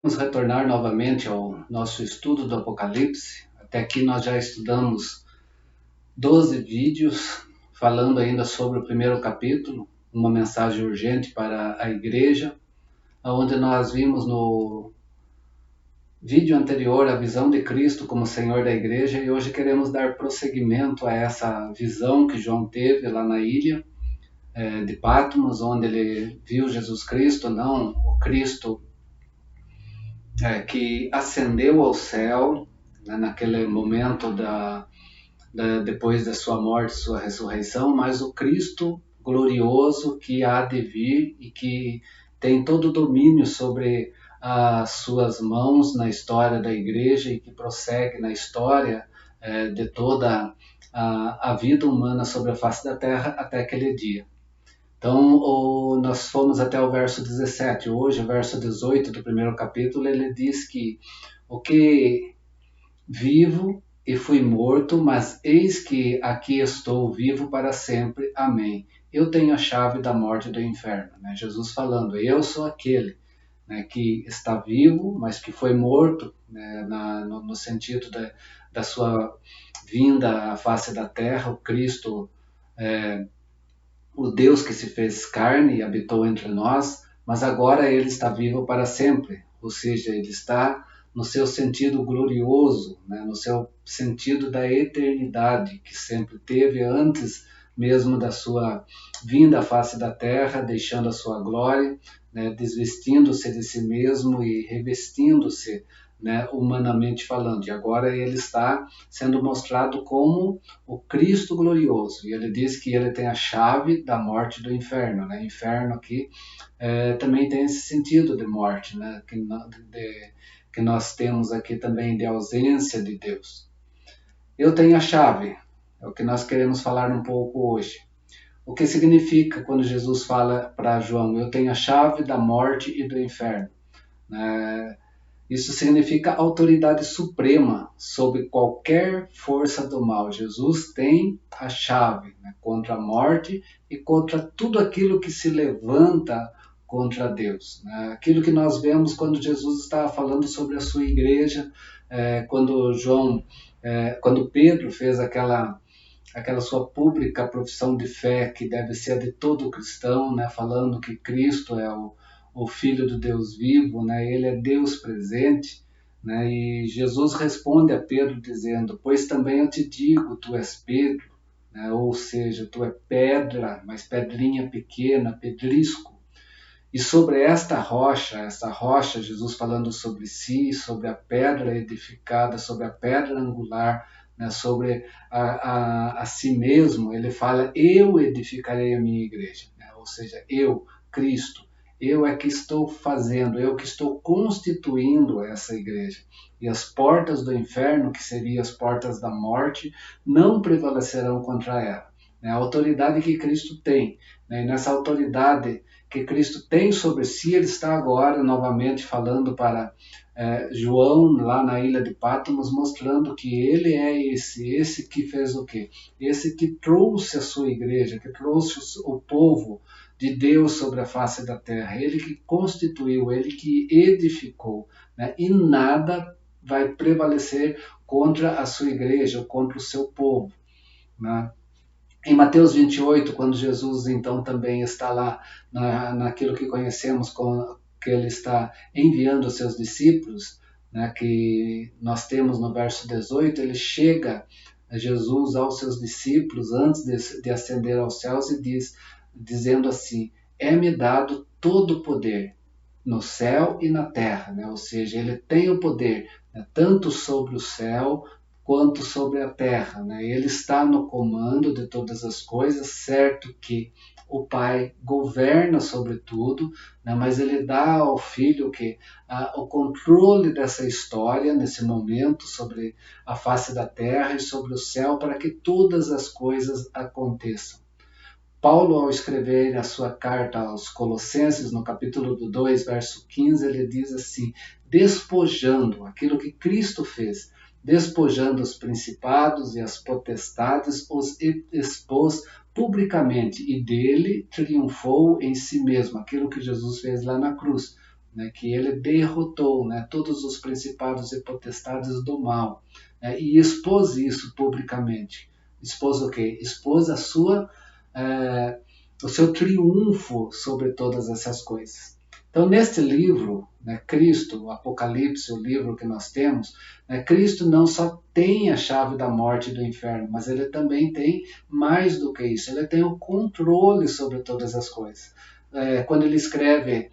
Vamos retornar novamente ao nosso estudo do Apocalipse. Até aqui nós já estudamos 12 vídeos falando ainda sobre o primeiro capítulo, uma mensagem urgente para a igreja, onde nós vimos no vídeo anterior a visão de Cristo como Senhor da igreja, e hoje queremos dar prosseguimento a essa visão que João teve lá na ilha de Patmos, onde ele viu Jesus Cristo, não o Cristo que ascendeu ao céu, né, naquele momento depois da sua morte, sua ressurreição, mas o Cristo glorioso que há de vir e que tem todo o domínio sobre as suas mãos na história da igreja e que prossegue na história de toda a vida humana sobre a face da terra até aquele dia. Então, nós fomos até o verso 17. Hoje, o verso 18 do primeiro capítulo, ele diz que o que vivo e fui morto, mas eis que aqui estou vivo para sempre. Amém. Eu tenho a chave da morte e do inferno. Né? Jesus falando, eu sou aquele, né, que está vivo, mas que foi morto, né, no sentido da sua vinda à face da terra, o Cristo, o Deus que se fez carne e habitou entre nós, mas agora ele está vivo para sempre, ou seja, ele está no seu sentido glorioso, né, no seu sentido da eternidade que sempre teve antes mesmo da sua vinda à face da terra, deixando a sua glória, né, desvestindo-se de si mesmo e revestindo-se, né, humanamente falando. E agora ele está sendo mostrado como o Cristo glorioso. E ele diz que ele tem a chave da morte e do inferno. Né? Inferno aqui também tem esse sentido de morte, né? Que nós temos aqui também de ausência de Deus. Eu tenho a chave, é o que nós queremos falar um pouco hoje. O que significa quando Jesus fala para João, eu tenho a chave da morte e do inferno? Isso significa autoridade suprema sobre qualquer força do mal. Jesus tem a chave, né, contra a morte e contra tudo aquilo que se levanta contra Deus. Né? Aquilo que nós vemos quando Jesus estava falando sobre a sua igreja, quando Pedro fez aquela sua pública profissão de fé que deve ser a de todo cristão, né, falando que Cristo é o Filho do Deus vivo, né, ele é Deus presente, né, e Jesus responde a Pedro dizendo, pois também eu te digo, tu és Pedro, né, ou seja, tu é pedra, mas pedrinha pequena, pedrisco, e sobre esta rocha, Jesus falando sobre si, sobre a pedra edificada, sobre a pedra angular, né, sobre a si mesmo, ele fala, eu edificarei a minha igreja. Né? Ou seja, eu, Cristo, eu é que estou fazendo, eu que estou constituindo essa igreja. E as portas do inferno, que seriam as portas da morte, não prevalecerão contra ela. Né? A autoridade que Cristo tem, né? E nessa autoridade que Cristo tem sobre si, ele está agora novamente falando para João, lá na ilha de Patmos, mostrando que ele é esse que fez o quê? Esse que trouxe a sua igreja, que trouxe o povo de Deus sobre a face da terra, ele que constituiu, ele que edificou, né? E nada vai prevalecer contra a sua igreja, ou contra o seu povo, né? Em Mateus 28, quando Jesus então também está lá naquilo que conhecemos como que ele está enviando os seus discípulos, né, que nós temos no verso 18, ele chega a Jesus aos seus discípulos antes de ascender aos céus e dizendo assim, é-me dado todo o poder no céu e na terra, né? Ou seja, ele tem o poder, né, tanto sobre o céu quanto sobre a terra. Né? Ele está no comando de todas as coisas, certo que o Pai governa sobre tudo, né? Mas ele dá ao Filho o controle dessa história, nesse momento, sobre a face da terra e sobre o céu, para que todas as coisas aconteçam. Paulo, ao escrever a sua carta aos Colossenses, no capítulo 2, verso 15, ele diz assim, despojando aquilo que Cristo fez, despojando os principados e as potestades, os expôs publicamente e dele triunfou em si mesmo, aquilo que Jesus fez lá na cruz. né, que ele derrotou, né, todos os principados e potestades do mal, né, e expôs isso publicamente. Expôs o quê? Expôs o seu triunfo sobre todas essas coisas. Então, neste livro, né, Cristo, o Apocalipse, o livro que nós temos, né, Cristo não só tem a chave da morte e do inferno, mas ele também tem mais do que isso. Ele tem o controle sobre todas as coisas. Quando ele escreve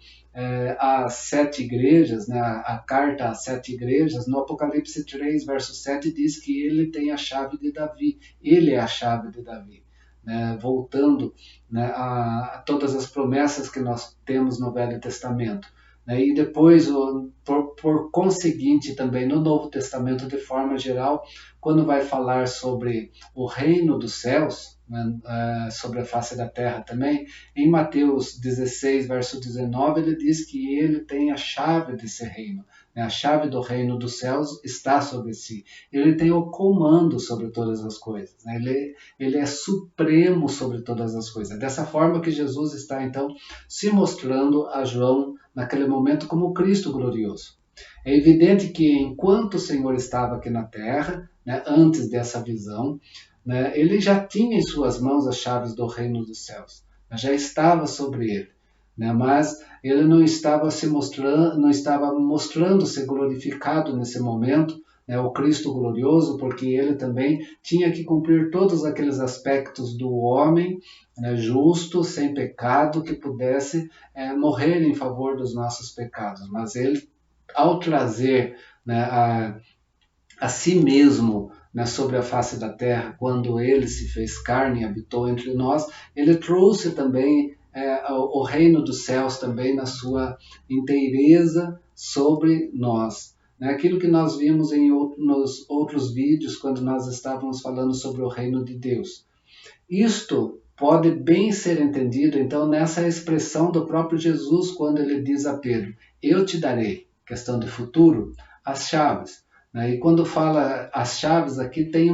às 7 igrejas, né, a carta às 7 igrejas, no Apocalipse 3, verso 7, diz que ele tem a chave de Davi. Ele é a chave de Davi. Né, voltando, né, a todas as promessas que nós temos no Velho Testamento. Né, e depois, por conseguinte, também no Novo Testamento, de forma geral, quando vai falar sobre o reino dos céus, né, sobre a face da terra também, em Mateus 16, verso 19, ele diz que ele tem a chave desse reino. Né, a chave do reino dos céus está sobre si. Ele tem o comando sobre todas as coisas. Né, ele é supremo sobre todas as coisas. Dessa forma que Jesus está, então, se mostrando a João, naquele momento, como o Cristo glorioso. É evidente que, enquanto o Senhor estava aqui na terra, né, antes dessa visão, né, ele já tinha em suas mãos as chaves do reino dos céus. Já estava sobre ele. Né, mas ele não estava mostrando-se glorificado nesse momento, né, o Cristo glorioso, porque ele também tinha que cumprir todos aqueles aspectos do homem, né, justo, sem pecado, que pudesse morrer em favor dos nossos pecados. Mas ele, ao trazer, né, a si mesmo, né, sobre a face da terra, quando ele se fez carne e habitou entre nós, ele trouxe também o reino dos céus também na sua inteireza sobre nós. Né? Aquilo que nós vimos nos outros vídeos, quando nós estávamos falando sobre o reino de Deus. Isto pode bem ser entendido, então, nessa expressão do próprio Jesus, quando ele diz a Pedro, eu te darei, questão de futuro, as chaves. Né? E quando fala as chaves aqui, tem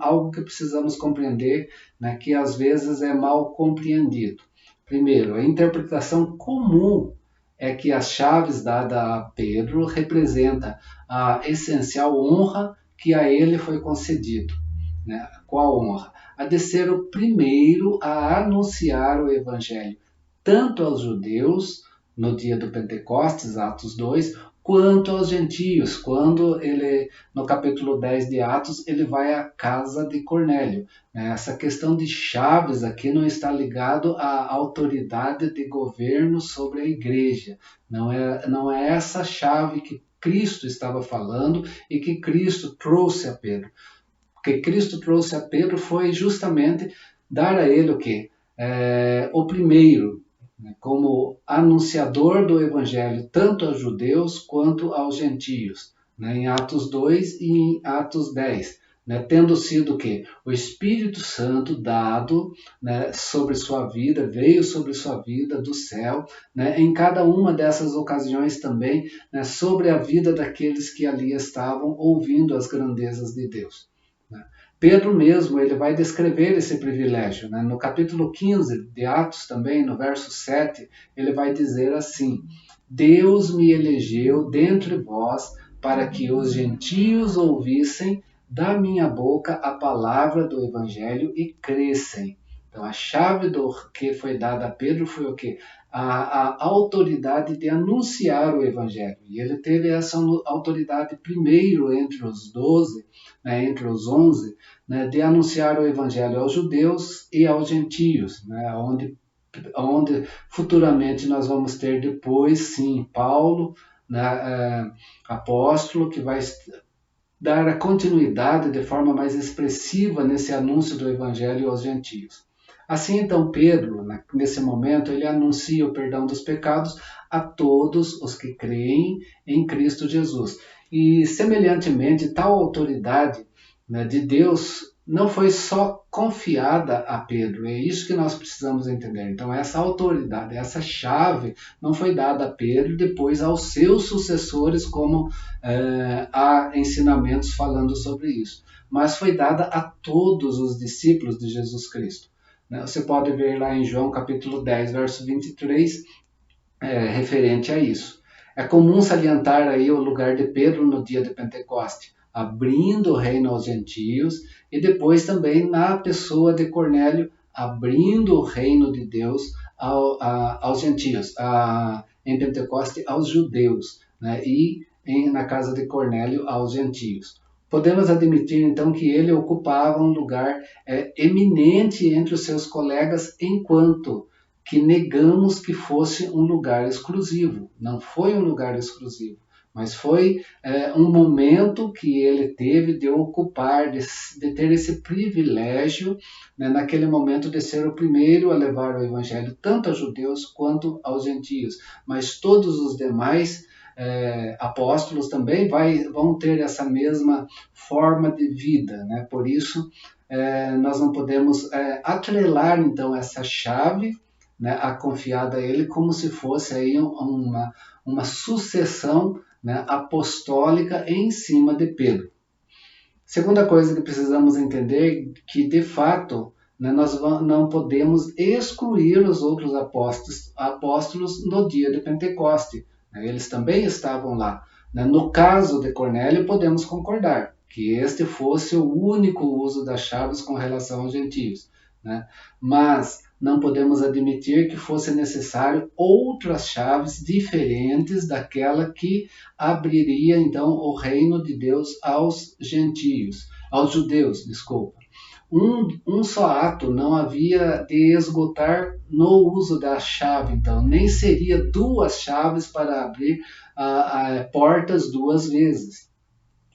algo que precisamos compreender, né, que às vezes é mal compreendido. Primeiro, a interpretação comum é que as chaves dadas a Pedro representa a essencial honra que a ele foi concedido. Né? Qual honra? A de ser o primeiro a anunciar o Evangelho, tanto aos judeus, no dia do Pentecostes, Atos 2, quanto aos gentios, quando ele, no capítulo 10 de Atos, ele vai à casa de Cornélio. Essa questão de chaves aqui não está ligado à autoridade de governo sobre a igreja. Não é essa chave que Cristo estava falando e que Cristo trouxe a Pedro. O que Cristo trouxe a Pedro foi justamente dar a ele o quê? O primeiro, né, como anunciador do Evangelho, tanto aos judeus quanto aos gentios, né, em Atos 2 e em Atos 10. Né, tendo sido o quê? O Espírito Santo dado, né, sobre sua vida, veio sobre sua vida do céu, né, em cada uma dessas ocasiões também, né, sobre a vida daqueles que ali estavam ouvindo as grandezas de Deus. Pedro mesmo, ele vai descrever esse privilégio. Né? No capítulo 15 de Atos também, no verso 7, ele vai dizer assim, Deus me elegeu dentre vós para que os gentios ouvissem da minha boca a palavra do evangelho e crescem. Então a chave do que foi dada a Pedro foi o quê? A autoridade de anunciar o evangelho. E ele teve essa autoridade primeiro entre os 12, né, entre os 11, né, de anunciar o evangelho aos judeus e aos gentios, né, onde futuramente nós vamos ter depois, sim, Paulo, né, apóstolo, que vai dar a continuidade de forma mais expressiva nesse anúncio do evangelho aos gentios. Assim, então, Pedro, nesse momento, ele anuncia o perdão dos pecados a todos os que creem em Cristo Jesus. E, semelhantemente, tal autoridade, né, de Deus não foi só confiada a Pedro, é isso que nós precisamos entender. Então, essa autoridade, essa chave não foi dada a Pedro, depois aos seus sucessores, como há ensinamentos falando sobre isso, mas foi dada a todos os discípulos de Jesus Cristo. Você pode ver lá em João capítulo 10, verso 23, referente a isso. É comum salientar aí o lugar de Pedro no dia de Pentecoste, abrindo o reino aos gentios, e depois também na pessoa de Cornélio, abrindo o reino de Deus aos gentios, em Pentecoste aos judeus, né? E na casa de Cornélio aos gentios. Podemos admitir então que ele ocupava um lugar eminente entre os seus colegas, enquanto que negamos que fosse um lugar exclusivo. Não foi um lugar exclusivo, mas foi um momento que ele teve de ocupar, de ter esse privilégio, né, naquele momento de ser o primeiro a levar o evangelho tanto aos judeus quanto aos gentios. Mas todos os demais apóstolos também vão ter essa mesma forma de vida, né? Por isso, nós não podemos atrelar então essa chave, né, a confiada a ele, como se fosse aí uma sucessão, né, apostólica em cima de Pedro. Segunda coisa que precisamos entender que, de fato, né, nós não podemos excluir os outros apóstolos no dia de Pentecoste. Né? Eles também estavam lá. Né? No caso de Cornélio, podemos concordar que este fosse o único uso das chaves com relação aos gentios. Né? Mas não podemos admitir que fosse necessário outras chaves diferentes daquela que abriria então o reino de Deus aos gentios, aos judeus, desculpa. Um só ato não havia de esgotar no uso da chave, então nem seria duas chaves para abrir portas duas vezes.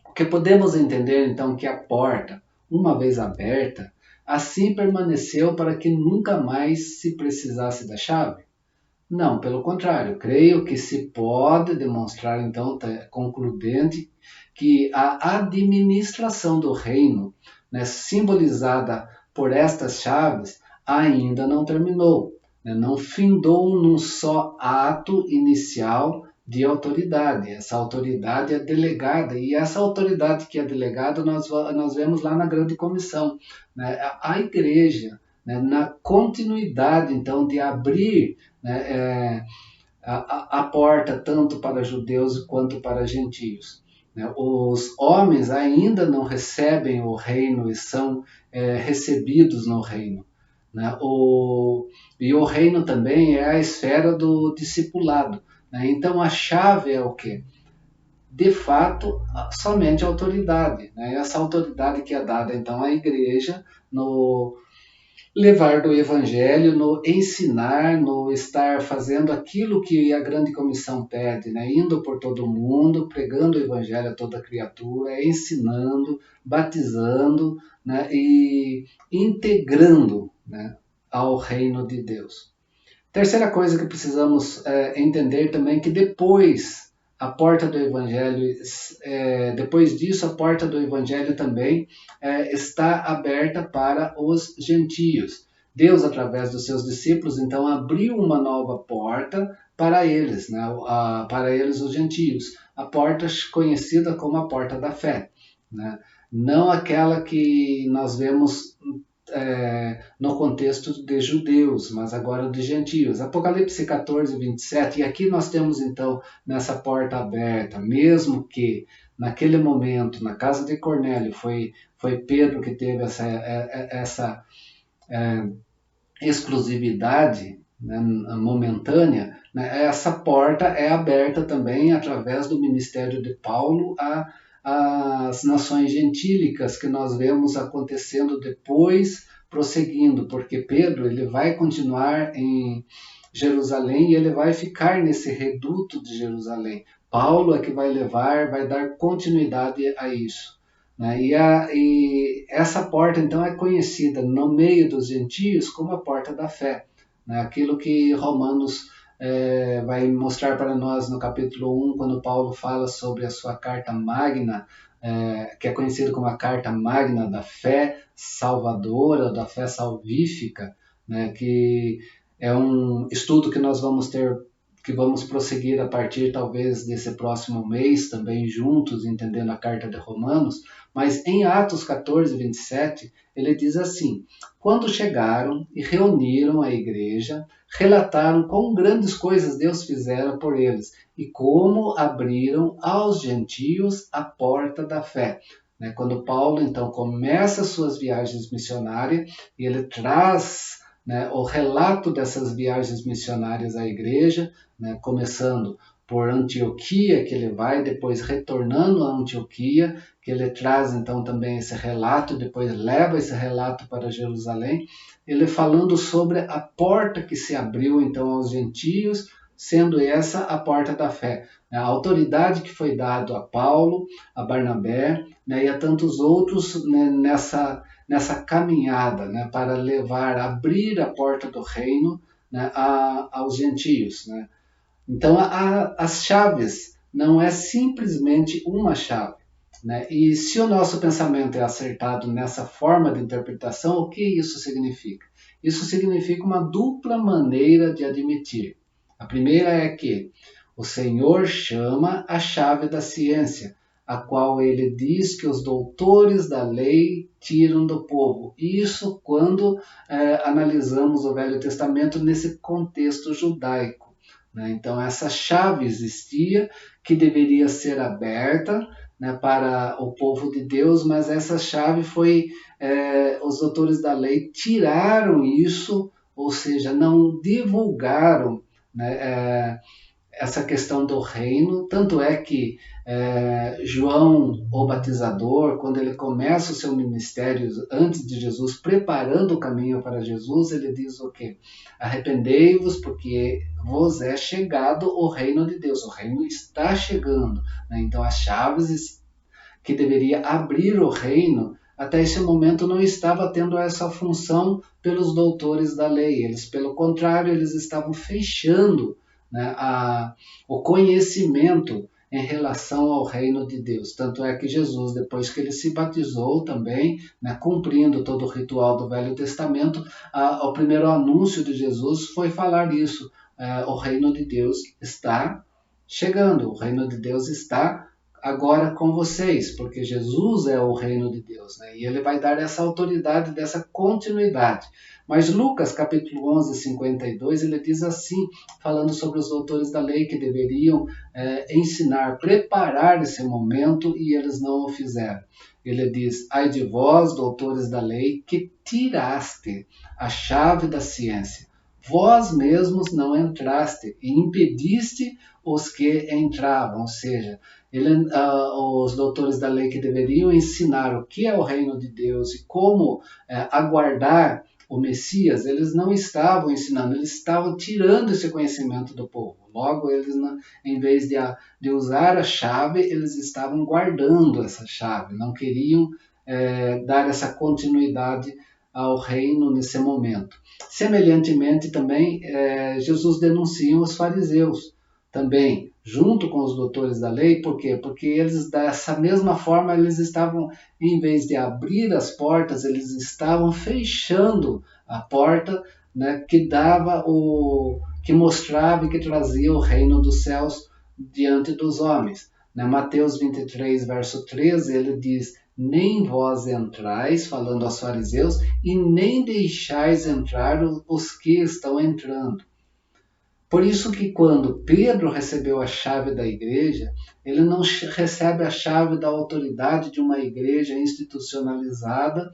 Porque podemos entender então que a porta, uma vez aberta, assim permaneceu para que nunca mais se precisasse da chave? Não, pelo contrário, creio que se pode demonstrar então concludente que a administração do reino, né, simbolizada por estas chaves, ainda não terminou, né, não findou num só ato inicial de autoridade. Essa autoridade é delegada, e essa autoridade que é delegada nós vemos lá na grande comissão, né, a igreja, né, na continuidade então de abrir, né, a porta tanto para judeus quanto para gentios. Né? Os homens ainda não recebem o reino e são recebidos no reino. Né? E o reino também é a esfera do discipulado. Né? Então a chave é o quê? De fato, somente a autoridade. Né? Essa autoridade que é dada então à igreja no levar do evangelho, no ensinar, no estar fazendo aquilo que a grande comissão pede, né? Indo por todo mundo, pregando o evangelho a toda criatura, ensinando, batizando, né? E integrando, né, ao reino de Deus. Terceira coisa que precisamos entender também, que depois a porta do evangelho, depois disso a porta do evangelho também está aberta para os gentios. Deus, através dos seus discípulos, então abriu uma nova porta para eles, né? Para eles os gentios, a porta conhecida como a porta da fé, né? Não aquela que nós vemos no contexto de judeus, mas agora de gentios. Apocalipse 14, 27, e aqui nós temos então nessa porta aberta, mesmo que naquele momento, na casa de Cornélio, foi Pedro que teve essa exclusividade, né, momentânea, né, essa porta é aberta também através do ministério de Paulo às nações gentílicas, que nós vemos acontecendo depois, prosseguindo, porque Pedro ele vai continuar em Jerusalém e ele vai ficar nesse reduto de Jerusalém. Paulo é que vai dar continuidade a isso. Né? E essa porta, então, é conhecida no meio dos gentios como a porta da fé. Né? Aquilo que Romanos vai mostrar para nós no capítulo 1, quando Paulo fala sobre a sua carta magna, que é conhecida como a carta magna da fé salvadora, da fé salvífica, né? Que é um estudo que nós vamos ter que vamos prosseguir a partir talvez desse próximo mês também juntos, entendendo a carta de Romanos, mas em Atos 14, 27, ele diz assim: quando chegaram e reuniram a igreja, relataram quão grandes coisas Deus fizera por eles e como abriram aos gentios a porta da fé. Quando Paulo então começa suas viagens missionárias e ele traz o relato dessas viagens missionárias à igreja, começando por Antioquia, que ele vai, depois retornando a Antioquia, que ele traz então também esse relato, depois leva esse relato para Jerusalém, ele falando sobre a porta que se abriu então aos gentios, sendo essa a porta da fé. A autoridade que foi dada a Paulo, a Barnabé, e a tantos outros nessa caminhada para levar, abrir a porta do reino aos gentios. Então, as chaves não é simplesmente uma chave. E se o nosso pensamento é acertado nessa forma de interpretação, o que isso significa? Isso significa uma dupla maneira de admitir. A primeira é que o Senhor chama a chave da ciência, a qual ele diz que os doutores da lei tiram do povo. Isso quando analisamos o Velho Testamento nesse contexto judaico. Então, essa chave existia, que deveria ser aberta para o povo de Deus, mas essa chave foi, os doutores da lei tiraram isso, ou seja, não divulgaram essa questão do reino, tanto é que João, o batizador, quando ele começa o seu ministério antes de Jesus, preparando o caminho para Jesus, ele diz o quê? Arrependei-vos, porque vos é chegado o reino de Deus, o reino está chegando. Então as chaves que deveria abrir o reino, até esse momento não estava tendo essa função pelos doutores da lei, eles, pelo contrário, eles estavam fechando o conhecimento em relação ao reino de Deus. Tanto é que Jesus, depois que ele se batizou também, cumprindo todo o ritual do Velho Testamento, o primeiro anúncio de Jesus foi falar isso. O reino de Deus está chegando, o reino de Deus está agora com vocês, porque Jesus é o reino de Deus, e ele vai dar essa autoridade, dessa continuidade. Mas Lucas, capítulo 11, 52, ele diz assim, falando sobre os doutores da lei que deveriam ensinar, preparar esse momento, e eles não o fizeram. Ele diz: ai de vós, doutores da lei, que tiraste a chave da ciência. Vós mesmos não entraste e impediste os que entravam, ou seja, os doutores da lei que deveriam ensinar o que é o reino de Deus e como aguardar o Messias, eles não estavam ensinando, eles estavam tirando esse conhecimento do povo. Logo, eles, em vez de usar a chave, eles estavam guardando essa chave, não queriam dar essa continuidade ao reino nesse momento. Semelhantemente, também, Jesus denuncia os fariseus, também, junto com os doutores da lei. Por quê? Porque eles, dessa mesma forma, eles estavam, em vez de abrir as portas, eles estavam fechando a porta, que mostrava e que trazia o reino dos céus diante dos homens. Mateus 23, verso 13, ele diz: nem vós entrais, falando aos fariseus, e nem deixais entrar os que estão entrando. Por isso que quando Pedro recebeu a chave da igreja, ele não recebe a chave da autoridade de uma igreja institucionalizada,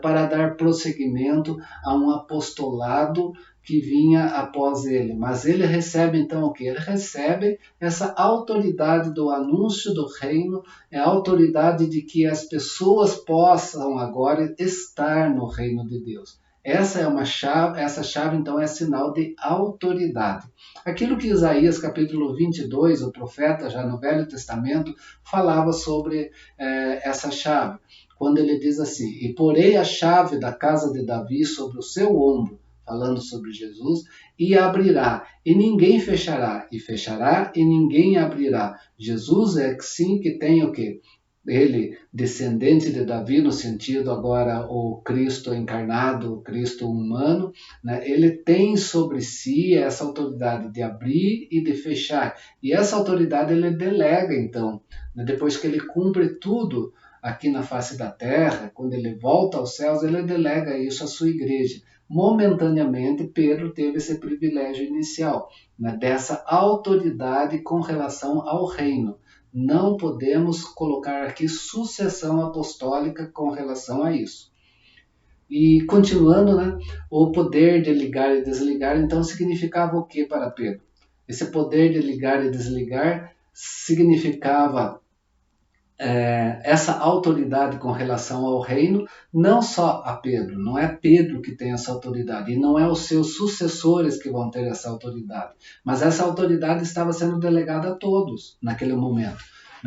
para dar prosseguimento a um apostolado que vinha após ele. Mas ele recebe então o que? Ele recebe essa autoridade do anúncio do reino, a autoridade de que as pessoas possam agora estar no reino de Deus. Essa é uma chave, essa chave então é sinal de autoridade. Aquilo que Isaías capítulo 22, o profeta já no Velho Testamento, falava sobre essa chave, quando ele diz assim: e porei a chave da casa de Davi sobre o seu ombro, falando sobre Jesus, e abrirá, e ninguém fechará, e fechará, e ninguém abrirá. Jesus é sim que tem o quê? ele descendente de Davi, no sentido agora o Cristo encarnado, o Cristo humano, né? Ele tem sobre si essa autoridade de abrir e de fechar. E essa autoridade ele delega, então, né? Depois que ele cumpre tudo aqui na face da terra, quando ele volta aos céus, ele delega isso à sua igreja. Momentaneamente, Pedro teve esse privilégio inicial, né? Dessa autoridade com relação ao reino. Não podemos colocar aqui sucessão apostólica com relação a isso. E continuando, né, o poder de ligar e desligar, então significava o que para Pedro? Esse poder de ligar e desligar significava essa autoridade com relação ao reino, não só a Pedro, não é Pedro que tem essa autoridade, e não é os seus sucessores que vão ter essa autoridade, mas essa autoridade estava sendo delegada a todos naquele momento.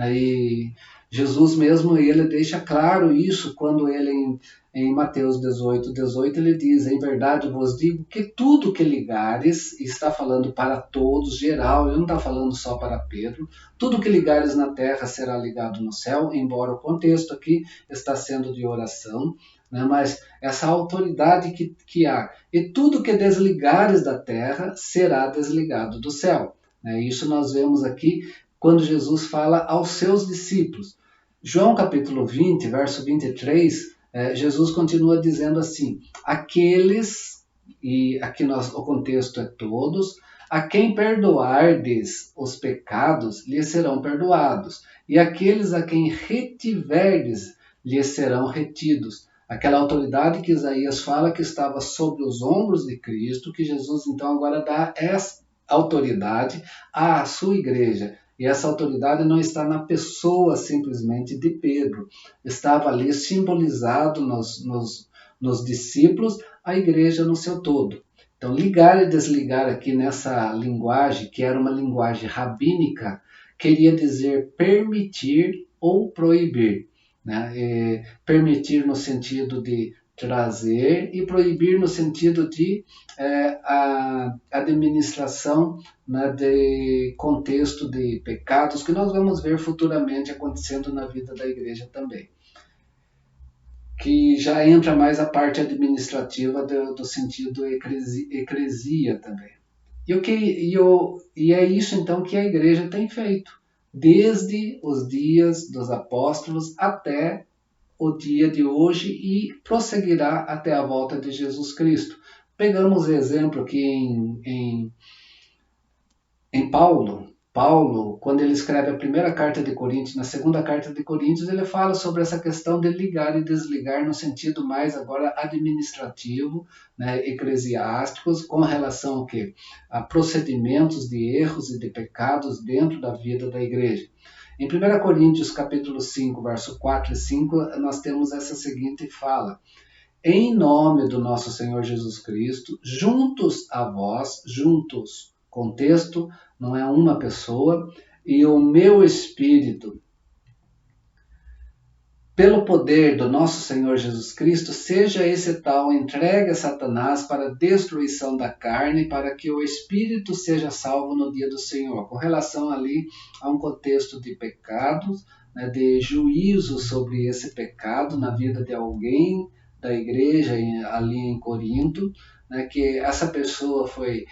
E Jesus mesmo, ele deixa claro isso quando ele em Mateus 18, ele diz, em verdade vos digo que tudo que ligares, está falando para todos, geral, ele não está falando só para Pedro, tudo que ligares na terra será ligado no céu, embora o contexto aqui está sendo de oração, né? Mas essa autoridade que há, e tudo que desligares da terra será desligado do céu. Né? Isso nós vemos aqui quando Jesus fala aos seus discípulos. João capítulo 20, verso 23, Jesus continua dizendo assim, aqueles, e aqui o contexto é todos, a quem perdoardes os pecados, lhes serão perdoados, e aqueles a quem retiverdes, lhes serão retidos. Aquela autoridade que Isaías fala que estava sobre os ombros de Cristo, que Jesus então agora dá essa autoridade à sua igreja. E essa autoridade não está na pessoa simplesmente de Pedro, estava ali simbolizado nos discípulos, a igreja no seu todo. Então, ligar e desligar aqui nessa linguagem, que era uma linguagem rabínica, queria dizer permitir ou proibir. Né? Permitir no sentido de trazer e proibir no sentido de a administração, né, de contexto de pecados, que nós vamos ver futuramente acontecendo na vida da igreja também. Que já entra mais a parte administrativa do sentido eclesia também. E é isso então que a igreja tem feito, desde os dias dos apóstolos até o dia de hoje e prosseguirá até a volta de Jesus Cristo. Pegamos o exemplo aqui em Paulo. Paulo, quando ele escreve a primeira carta de Coríntios, na segunda carta de Coríntios, ele fala sobre essa questão de ligar e desligar no sentido mais agora administrativo, né, eclesiásticos, com relação ao quê? A procedimentos de erros e de pecados dentro da vida da igreja. Em 1 Coríntios capítulo 5, verso 4 e 5, nós temos essa seguinte fala. Em nome do nosso Senhor Jesus Cristo, juntos a vós, juntos, contexto, não é uma pessoa, e o meu espírito, pelo poder do nosso Senhor Jesus Cristo, seja esse tal entregue a Satanás para a destruição da carne, para que o espírito seja salvo no dia do Senhor. Com relação ali a um contexto de pecados, né, de juízo sobre esse pecado na vida de alguém da igreja ali em Corinto, né, que essa pessoa foi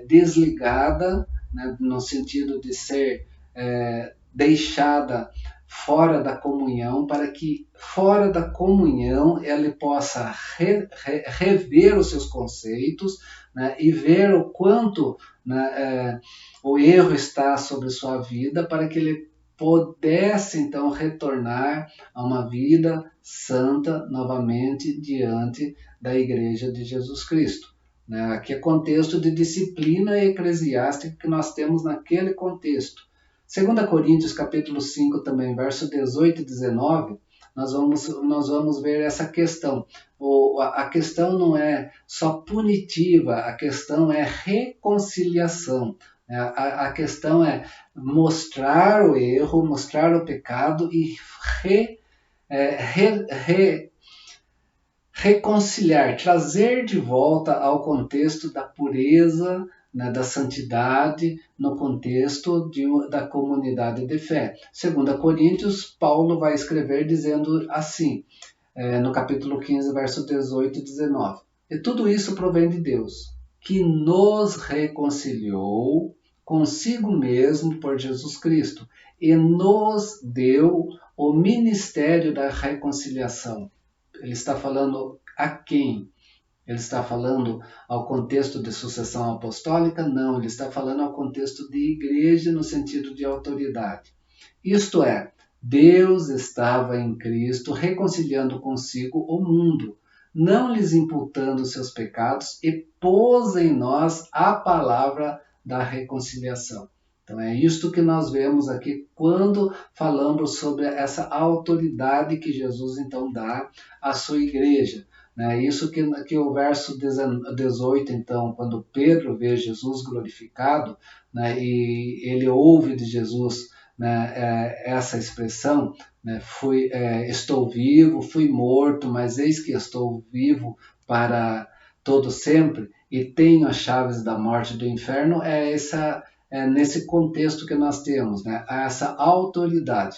desligada, né, no sentido de ser deixada fora da comunhão, para que fora da comunhão ele possa rever os seus conceitos, né, e ver o quanto, né, o erro está sobre sua vida, para que ele pudesse então retornar a uma vida santa novamente diante da Igreja de Jesus Cristo. Aqui é contexto de disciplina eclesiástica que nós temos naquele contexto. 2 Coríntios capítulo 5 também, verso 18 e 19, nós vamos ver essa questão. A questão não é só punitiva, a questão é reconciliação. A questão é mostrar o erro, mostrar o pecado e reconciliar, trazer de volta ao contexto da pureza, né, da santidade no contexto da comunidade de fé. 2 Coríntios, Paulo vai escrever dizendo assim, no capítulo 15, verso 18 e 19. E tudo isso provém de Deus, que nos reconciliou consigo mesmo por Jesus Cristo e nos deu o ministério da reconciliação. Ele está falando a quem? Ele está falando ao contexto de sucessão apostólica? Não, ele está falando ao contexto de igreja no sentido de autoridade. Isto é, Deus estava em Cristo reconciliando consigo o mundo, não lhes imputando seus pecados e pôs em nós a palavra da reconciliação. Então é isto que nós vemos aqui quando falamos sobre essa autoridade que Jesus então dá à sua igreja. Isso que o verso 18, então, quando Pedro vê Jesus glorificado, e ele ouve de Jesus, essa expressão, estou vivo, fui morto, mas eis que estou vivo para todo sempre e tenho as chaves da morte e do inferno, nesse contexto que nós temos, essa autoridade.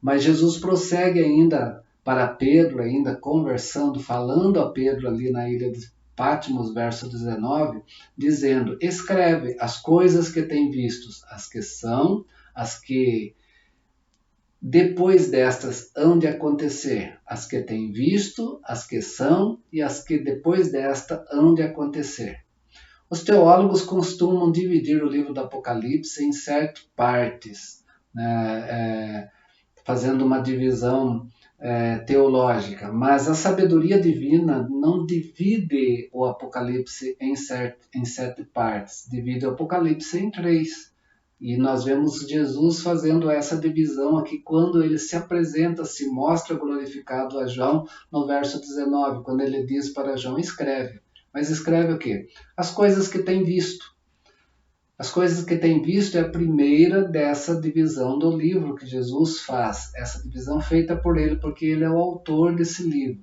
Mas Jesus prossegue ainda para Pedro, ainda conversando, falando a Pedro ali na ilha de Patmos, verso 19, dizendo, escreve as coisas que tem vistos, as que são, as que depois destas hão de acontecer, as que tem visto, as que são e as que depois desta hão de acontecer. Os teólogos costumam dividir o livro do Apocalipse em 7 partes, fazendo uma divisão teológica, mas a sabedoria divina não divide o Apocalipse em 7 partes, divide o Apocalipse em 3. E nós vemos Jesus fazendo essa divisão aqui quando ele se apresenta, se mostra glorificado a João no verso 19, quando ele diz para João, escreve. Mas escreve o quê? As coisas que tem visto. As coisas que tem visto é a primeira dessa divisão do livro que Jesus faz. Essa divisão feita por ele, porque ele é o autor desse livro.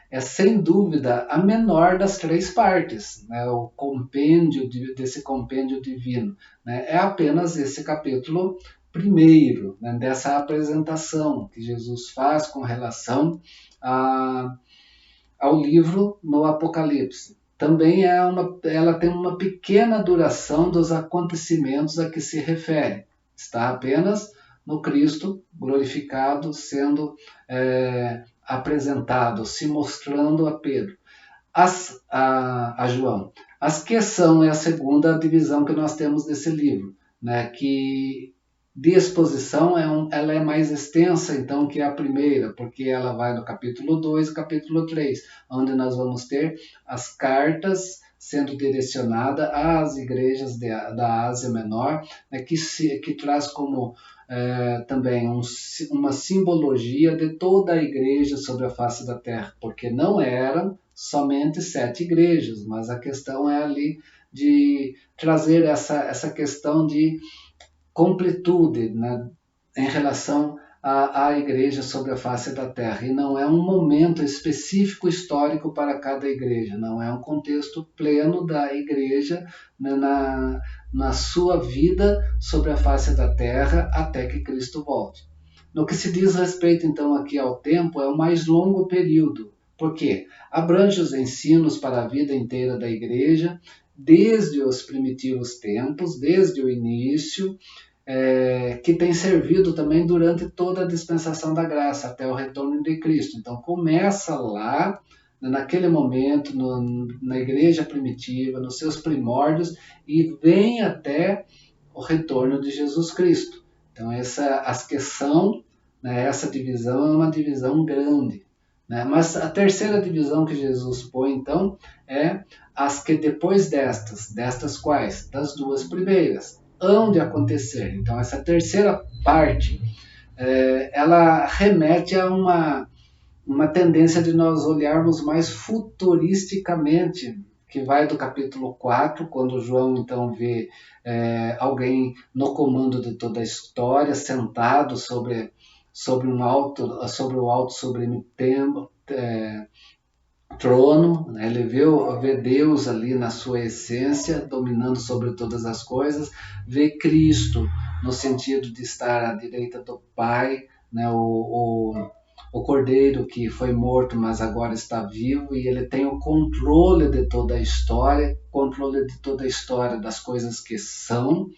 É sem dúvida a menor das 3 partes, o compêndio desse compêndio divino. É apenas esse capítulo primeiro, dessa apresentação que Jesus faz com relação ao livro no Apocalipse. Também ela tem uma pequena duração dos acontecimentos a que se refere. Está apenas no Cristo glorificado, sendo apresentado, se mostrando a Pedro, a João. As que são é a segunda divisão que nós temos desse livro, que de exposição ela é mais extensa então que a primeira, porque ela vai no capítulo 2 e capítulo 3, onde nós vamos ter as cartas sendo direcionada às igrejas da Ásia Menor, que traz como também uma simbologia de toda a igreja sobre a face da terra, porque não eram somente 7 igrejas, mas a questão é ali de trazer essa questão de completude em relação à igreja sobre a face da terra. E não é um momento específico histórico para cada igreja, não é um contexto pleno da igreja na sua vida sobre a face da terra até que Cristo volte. No que se diz respeito então aqui ao tempo, é o mais longo período, porque abrange os ensinos para a vida inteira da igreja, desde os primitivos tempos, desde o início, que tem servido também durante toda a dispensação da graça, até o retorno de Cristo. Então começa lá, naquele momento, na igreja primitiva, nos seus primórdios, e vem até o retorno de Jesus Cristo. Então essa divisão é uma divisão grande. Mas a terceira divisão que Jesus põe, então, é as que depois destas quais? Das 2 primeiras, hão de acontecer. Então essa terceira parte, ela remete a uma tendência de nós olharmos mais futuristicamente, que vai do capítulo 4, quando João então vê alguém no comando de toda a história, sentado sobre o alto sublime trono, né? Ele vê Deus ali na sua essência, dominando sobre todas as coisas, vê Cristo no sentido de estar à direita do Pai, né? O Cordeiro que foi morto, mas agora está vivo, e ele tem o controle de toda a história, controle de toda a história das coisas que são,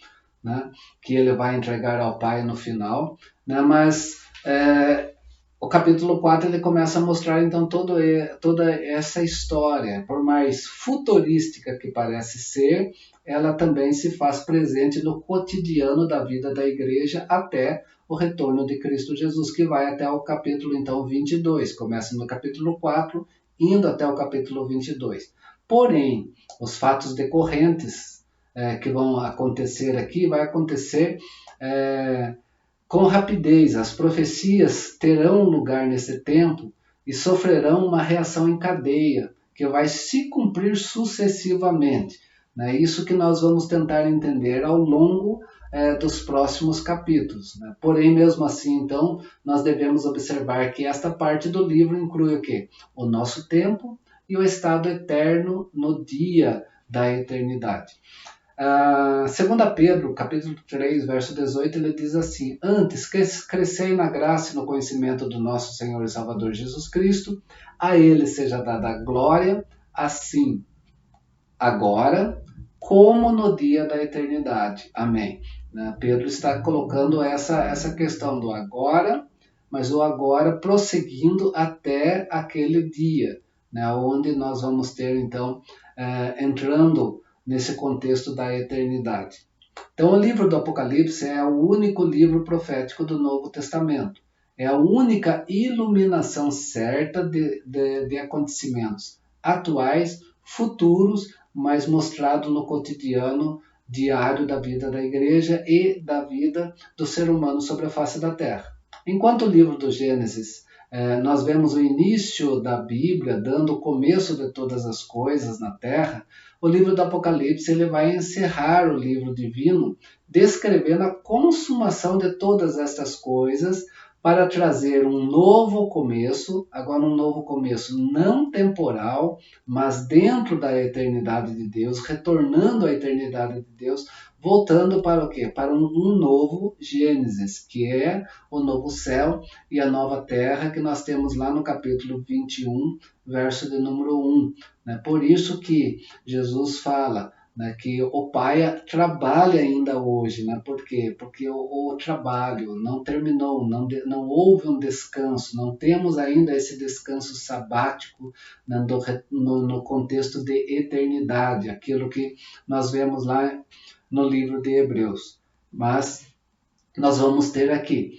né? Que ele vai entregar ao Pai no final, né? Mas o capítulo 4 ele começa a mostrar então toda essa história, por mais futurística que parece ser, ela também se faz presente no cotidiano da vida da igreja até o retorno de Cristo Jesus, que vai até o capítulo então 22, começa no capítulo 4, indo até o capítulo 22. Porém, os fatos decorrentes que vão acontecer aqui, vai acontecer com rapidez. As profecias terão lugar nesse tempo e sofrerão uma reação em cadeia, que vai se cumprir sucessivamente. É isso que nós vamos tentar entender ao longo dos próximos capítulos. Né? Porém, mesmo assim, então, nós devemos observar que esta parte do livro inclui o quê? O nosso tempo e o estado eterno no dia da eternidade. 2 Pedro, capítulo 3, verso 18, ele diz assim: Antes, crescei na graça e no conhecimento do nosso Senhor e Salvador Jesus Cristo, a Ele seja dada a glória, assim, agora, como no dia da eternidade. Amém. Pedro está colocando essa questão do agora, mas o agora prosseguindo até aquele dia, onde nós vamos ter, então, entrando nesse contexto da eternidade. Então, o livro do Apocalipse é o único livro profético do Novo Testamento. É a única iluminação certa de acontecimentos atuais, futuros, mas mostrado no cotidiano diário da vida da igreja e da vida do ser humano sobre a face da terra. Enquanto o livro do Gênesis nós vemos o início da Bíblia dando o começo de todas as coisas na terra, o livro do Apocalipse ele vai encerrar o livro divino, descrevendo a consumação de todas estas coisas para trazer um novo começo, agora um novo começo não temporal, mas dentro da eternidade de Deus, retornando à eternidade de Deus, voltando para o quê? Para um novo Gênesis, que é o novo céu e a nova terra que nós temos lá no capítulo 21, verso de número 1. Por isso que Jesus fala que o Pai trabalha ainda hoje. Por quê? Porque o trabalho não terminou, não houve um descanso, não temos ainda esse descanso sabático no contexto de eternidade, aquilo que nós vemos lá no livro de Hebreus. Mas nós vamos ter aqui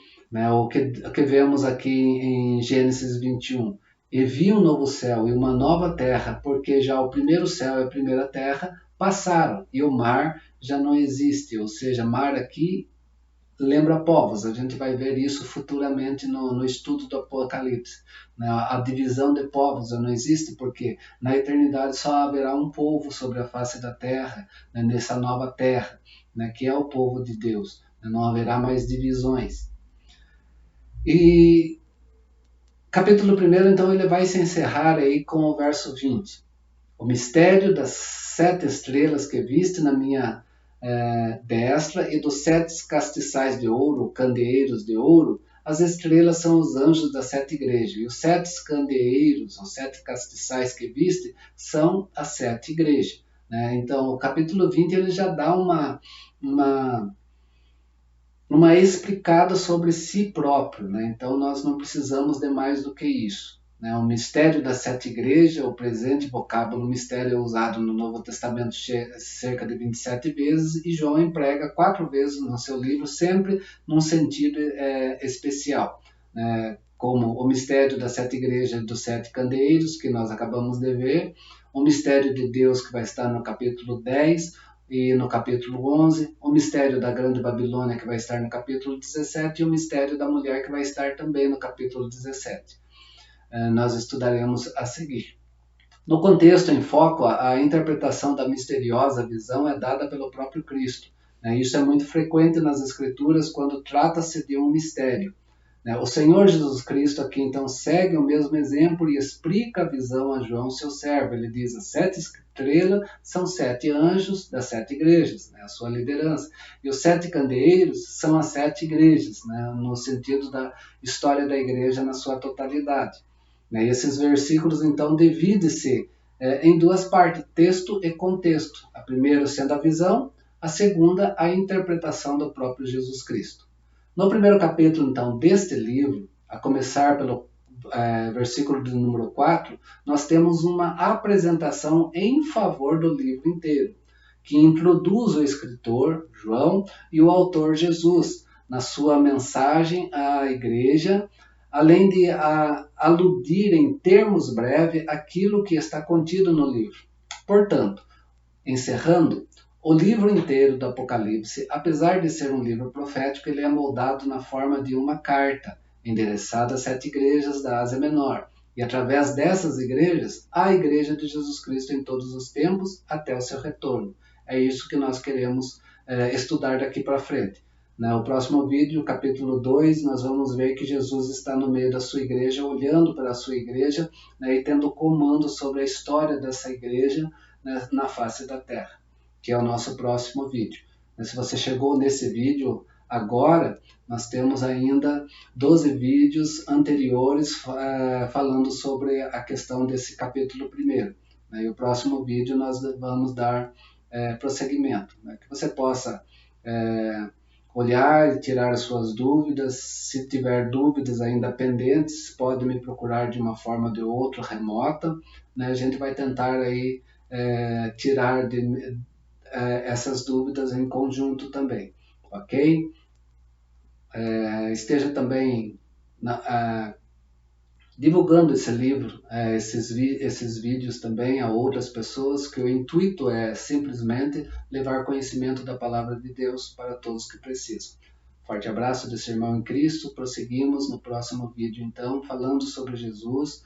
o que vemos aqui em Gênesis 21. E vi um novo céu e uma nova terra, porque já o primeiro céu e a primeira terra passaram, e o mar já não existe. Ou seja, mar aqui lembra povos. A gente vai ver isso futuramente no estudo do Apocalipse. A divisão de povos já não existe, porque na eternidade só haverá um povo sobre a face da terra, nessa nova terra, que é o povo de Deus. Não haverá mais divisões. E capítulo 1, então, ele vai se encerrar aí com o verso 20. O mistério das 7 estrelas que viste na minha destra e dos 7 castiçais de ouro, candeeiros de ouro. As estrelas são os anjos das 7 igrejas, e os 7 candeeiros, os 7 castiçais que viste, são as 7 igrejas. Então, o capítulo 20 ele já dá uma explicada sobre si próprio. Então, nós não precisamos de mais do que isso. O mistério das 7 igrejas, o presente vocábulo mistério é usado no Novo Testamento cerca de 27 vezes, e João emprega 4 vezes no seu livro, sempre num sentido especial, como o mistério das 7 igrejas dos 7 candeeiros, que nós acabamos de ver, o mistério de Deus, que vai estar no capítulo 10, e no capítulo 11, o mistério da grande Babilônia, que vai estar no capítulo 17, e o mistério da mulher, que vai estar também no capítulo 17. Nós estudaremos a seguir. No contexto em foco, a interpretação da misteriosa visão é dada pelo próprio Cristo. Isso é muito frequente nas Escrituras quando trata-se de um mistério. né? O Senhor Jesus Cristo aqui então segue o mesmo exemplo e explica a visão a João, seu servo. Ele diz: as 7 estrelas são 7 anjos das 7 igrejas, né? A sua liderança. E os 7 candeeiros são as 7 igrejas, né? No sentido da história da igreja na sua totalidade. Né? E esses versículos então dividem-se em duas partes, texto e contexto. A primeira sendo a visão, a segunda a interpretação do próprio Jesus Cristo. No primeiro capítulo, então, deste livro, a começar pelo versículo de número 4, nós temos uma apresentação em favor do livro inteiro, que introduz o escritor, João, e o autor, Jesus, na sua mensagem à igreja, além de aludir em termos breves aquilo que está contido no livro. Portanto, encerrando, o livro inteiro do Apocalipse, apesar de ser um livro profético, ele é moldado na forma de uma carta, endereçada às 7 igrejas da Ásia Menor. E através dessas igrejas, a Igreja de Jesus Cristo em todos os tempos, até o seu retorno. É isso que nós queremos estudar daqui para frente. No próximo vídeo, capítulo 2, nós vamos ver que Jesus está no meio da sua igreja, olhando para a sua igreja, né, e tendo comando sobre a história dessa igreja, né, na face da Terra, que é o nosso próximo vídeo. Mas se você chegou nesse vídeo agora, nós temos ainda 12 vídeos anteriores falando sobre a questão desse capítulo primeiro. Né? E o próximo vídeo nós vamos dar prosseguimento, né? Que você possa olhar e tirar as suas dúvidas. Se tiver dúvidas ainda pendentes, pode me procurar de uma forma ou de outra, remota, né? A gente vai tentar aí tirar essas dúvidas em conjunto também, ok? Esteja também divulgando esse livro, esses vídeos também a outras pessoas, que o intuito é simplesmente levar conhecimento da palavra de Deus para todos que precisam. Forte abraço desse irmão em Cristo. Prosseguimos no próximo vídeo, então, falando sobre Jesus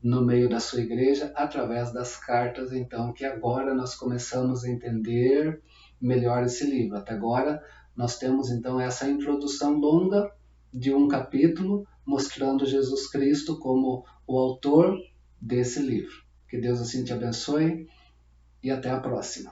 no meio da sua igreja, através das cartas, então, que agora nós começamos a entender melhor esse livro. Até agora, nós temos, então, essa introdução longa de um capítulo, mostrando Jesus Cristo como o autor desse livro. Que Deus assim te abençoe e até a próxima.